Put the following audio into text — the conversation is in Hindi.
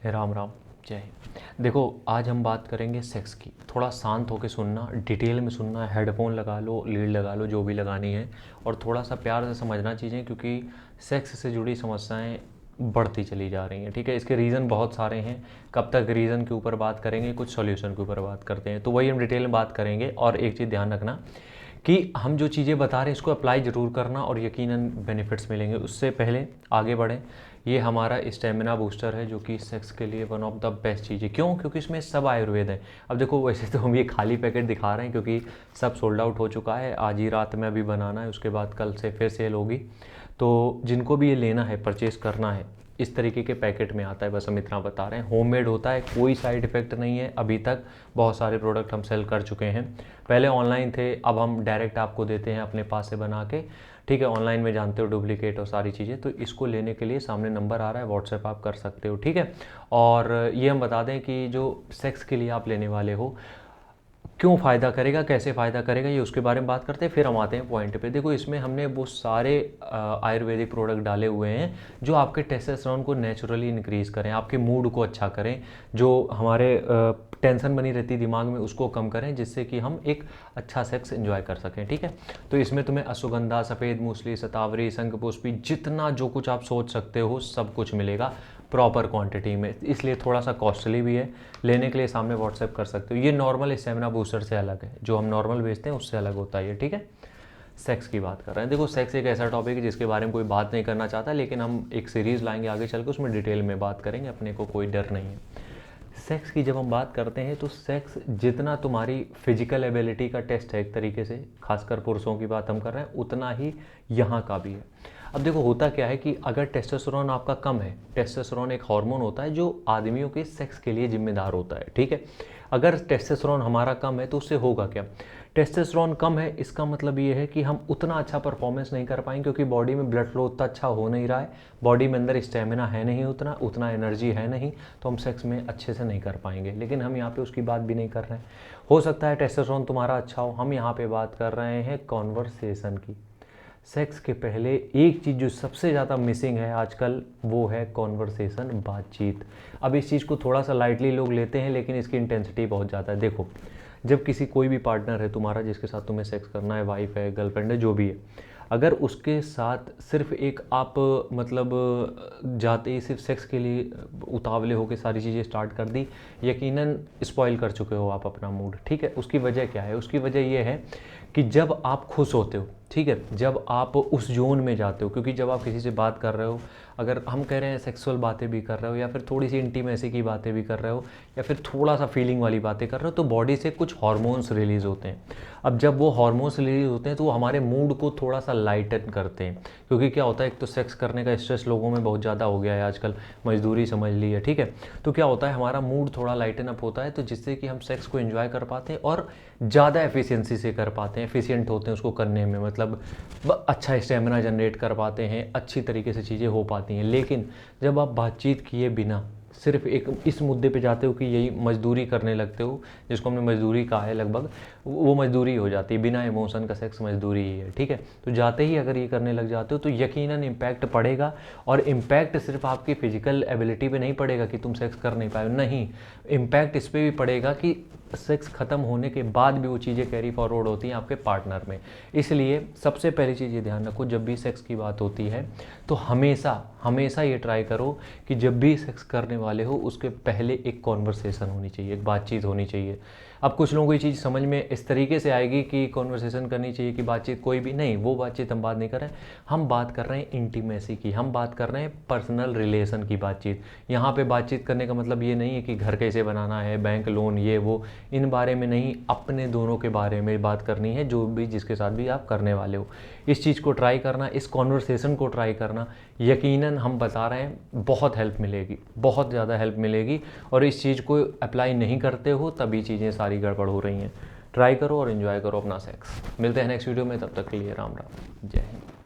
राम राम, जय हिंद। देखो, आज हम बात करेंगे सेक्स की। थोड़ा शांत होकर सुनना, डिटेल में सुनना, हेडफोन लगा लो, लीड लगा लो, जो भी लगानी है, और थोड़ा सा प्यार से समझना चीज़ें, क्योंकि सेक्स से जुड़ी समस्याएं बढ़ती चली जा रही हैं। ठीक है, इसके रीज़न बहुत सारे हैं। कब तक रीज़न के ऊपर बात करेंगे, कुछ सॉल्यूशन के ऊपर बात करते हैं, तो वही हम डिटेल में बात करेंगे। और एक चीज़ ध्यान रखना कि हम जो चीज़ें बता रहे हैं इसको अप्लाई ज़रूर करना और यकीनन बेनिफिट्स मिलेंगे। उससे पहले आगे बढ़ें, ये हमारा स्टेमिना बूस्टर है, जो कि सेक्स के लिए वन ऑफ द बेस्ट चीज़ है। क्यों? क्योंकि इसमें सब आयुर्वेद है। अब देखो, वैसे तो हम ये खाली पैकेट दिखा रहे हैं क्योंकि सब सोल्ड आउट हो चुका है। आज ही रात में अभी बनाना है, उसके बाद कल से फिर सेल होगी। तो जिनको भी ये लेना है, परचेज़ करना है, इस तरीके के पैकेट में आता है। बस हम इतना बता रहे हैं, होममेड होता है, कोई साइड इफ़ेक्ट नहीं है। अभी तक बहुत सारे प्रोडक्ट हम सेल कर चुके हैं। पहले ऑनलाइन थे, अब हम डायरेक्ट आपको देते हैं अपने पास से बना के। ठीक है, ऑनलाइन में जानते हो डुप्लीकेट और सारी चीज़ें, तो इसको लेने के लिए सामने नंबर आ रहा है, व्हाट्सएप आप कर सकते हो। ठीक है, और ये हम बता दें कि जो सेक्स के लिए आप लेने वाले हो, क्यों फ़ायदा करेगा, कैसे फ़ायदा करेगा, ये उसके बारे में बात करते हैं। फिर हम आते हैं पॉइंट पे। देखो, इसमें हमने वो सारे आयुर्वेदिक प्रोडक्ट डाले हुए हैं जो आपके टेस्टोस्टेरोन को नेचुरली इंक्रीज़ करें, आपके मूड को अच्छा करें, जो हमारे टेंशन बनी रहती दिमाग में उसको कम करें, जिससे कि हम एक अच्छा सेक्स एंजॉय कर सकें। ठीक है, तो इसमें तुम्हें अश्वगंधा, सफ़ेद मूसली, शतावरी, शंखपुष्पी, जितना जो कुछ आप सोच सकते हो सब कुछ मिलेगा प्रॉपर क्वांटिटी में। इसलिए थोड़ा सा कॉस्टली भी है। लेने के लिए सामने व्हाट्सएप कर सकते हो। ये नॉर्मल स्टेमिना बूस्टर से अलग है, जो हम नॉर्मल बेचते हैं उससे अलग होता है ये। ठीक है, सेक्स की बात कर रहे हैं। देखो, सेक्स एक ऐसा टॉपिक है जिसके बारे में कोई बात नहीं करना चाहता, लेकिन हम एक सीरीज़ लाएंगे आगे चल के, उसमें डिटेल में बात करेंगे। अपने को कोई डर नहीं है। सेक्स की जब हम बात करते हैं तो सेक्स जितना तुम्हारी फिजिकल एबिलिटी का टेस्ट है एक तरीके से, खासकर पुरुषों की बात हम कर रहे हैं, उतना ही यहाँ का भी है। अब देखो, होता क्या है कि अगर टेस्टोस्टेरोन आपका कम है, टेस्टोस्टेरोन एक हार्मोन होता है जो आदमियों के सेक्स के लिए जिम्मेदार होता है। ठीक है, अगर टेस्टोस्टेरोन हमारा कम है तो उससे होगा क्या? टेस्टोस्टेरोन कम है, इसका मतलब ये है कि हम उतना अच्छा परफॉर्मेंस नहीं कर पाएंगे, क्योंकि बॉडी में ब्लड फ्लो उतना अच्छा हो नहीं रहा है, बॉडी में अंदर स्टेमिना है नहीं, उतना उतना एनर्जी है नहीं, तो हम सेक्स में अच्छे से नहीं कर पाएंगे। लेकिन हम यहाँ पे उसकी बात भी नहीं कर रहे हैं। हो सकता है टेस्टोस्टेरोन तुम्हारा अच्छा हो, हम यहाँ पे बात कर रहे हैं कॉन्वर्सेशन की। सेक्स के पहले एक चीज़ जो सबसे ज़्यादा मिसिंग है आजकल, वो है कॉन्वर्सेशन, बातचीत। अब इस चीज़ को थोड़ा सा लाइटली लोग लेते हैं, लेकिन इसकी इंटेंसिटी बहुत ज़्यादा है। देखो, जब किसी कोई भी पार्टनर है तुम्हारा जिसके साथ तुम्हें सेक्स करना है, वाइफ है, गर्लफ्रेंड है, जो भी है, अगर उसके साथ सिर्फ एक आप मतलब जाते ही सिर्फ सेक्स के लिए उतावले होकर सारी चीज़ें स्टार्ट कर दी, यकीनन स्पॉइल कर चुके हो आप अपना मूड। ठीक है, उसकी वजह क्या है? उसकी वजह यह है कि जब आप खुश होते हो, ठीक है, जब आप उस जोन में जाते हो, क्योंकि जब आप किसी से बात कर रहे हो, अगर हम कह रहे हैं सेक्सुअल बातें भी कर रहे हो, या फिर थोड़ी सी इंटीमेसी की बातें भी कर रहे हो, या फिर थोड़ा सा फीलिंग वाली बातें कर रहे हो, तो बॉडी से कुछ हार्मोन्स रिलीज़ होते हैं। अब जब वो हार्मोन्स रिलीज़ होते हैं तो वो हमारे मूड को थोड़ा सा लाइटन करते हैं। क्योंकि क्या होता है, एक तो सेक्स करने का स्ट्रेस लोगों में बहुत ज़्यादा हो गया है आजकल, मजदूरी समझ ली है। ठीक है, तो क्या होता है, हमारा मूड थोड़ा लाइटन अप होता है, तो जिससे कि हम सेक्स को एंजॉय कर पाते हैं और ज़्यादा एफिशिएंसी से कर पाते हैं, एफिशिएंट होते हैं उसको करने में, मतलब अच्छा स्टेमिना जनरेट कर पाते हैं, अच्छी तरीके से चीज़ें हो पाती हैं। लेकिन जब आप बातचीत किए बिना सिर्फ एक इस मुद्दे पे जाते हो कि यही मजदूरी करने लगते हो, जिसको हमने मजदूरी कहा है, लगभग वो मजदूरी हो जाती है। बिना इमोशन का सेक्स मजदूरी ही है। ठीक है, तो जाते ही अगर ये करने लग जाते हो तो यकीनन इम्पैक्ट पड़ेगा। और इम्पैक्ट सिर्फ आपकी फिजिकल एबिलिटी पे नहीं पड़ेगा कि तुम सेक्स कर नहीं पाए, नहीं, इम्पैक्ट इस पर भी पड़ेगा कि सेक्स ख़त्म होने के बाद भी वो चीज़ें कैरी फॉरवर्ड होती हैं आपके पार्टनर में। इसलिए सबसे पहली चीज़ ये ध्यान रखो, जब भी सेक्स की बात होती है तो हमेशा हमेशा ये ट्राई करो कि जब भी सेक्स करने वाले हो उसके पहले एक कॉन्वर्सेशन होनी चाहिए, एक बातचीत होनी चाहिए। अब कुछ लोगों को ये चीज़ समझ में इस तरीके से आएगी कि कॉन्वर्सेशन करनी चाहिए कि बातचीत कोई भी नहीं, वो बातचीत हम बात नहीं कर रहे हैं। हम बात कर रहे हैं इंटीमेसी की, हम बात कर रहे हैं पर्सनल रिलेशन की बातचीत। यहाँ पे बातचीत करने का मतलब ये नहीं है कि घर कैसे बनाना है, बैंक लोन, ये वो, इन बारे में नहीं, अपने दोनों के बारे में बात करनी है, जो भी जिसके साथ भी आप करने वाले हो। इस चीज़ को ट्राई करना, इस कॉन्वर्सेशन को ट्राई करना, यकीनन हम बता रहे हैं बहुत हेल्प मिलेगी, बहुत ज़्यादा हेल्प मिलेगी। और इस चीज़ को अप्लाई नहीं करते हो तभी चीज़ें सारी गड़बड़ हो रही हैं। ट्राई करो और इन्जॉय करो अपना सेक्स। मिलते हैं नेक्स्ट वीडियो में, तब तक के लिए राम राम, जय हिंद।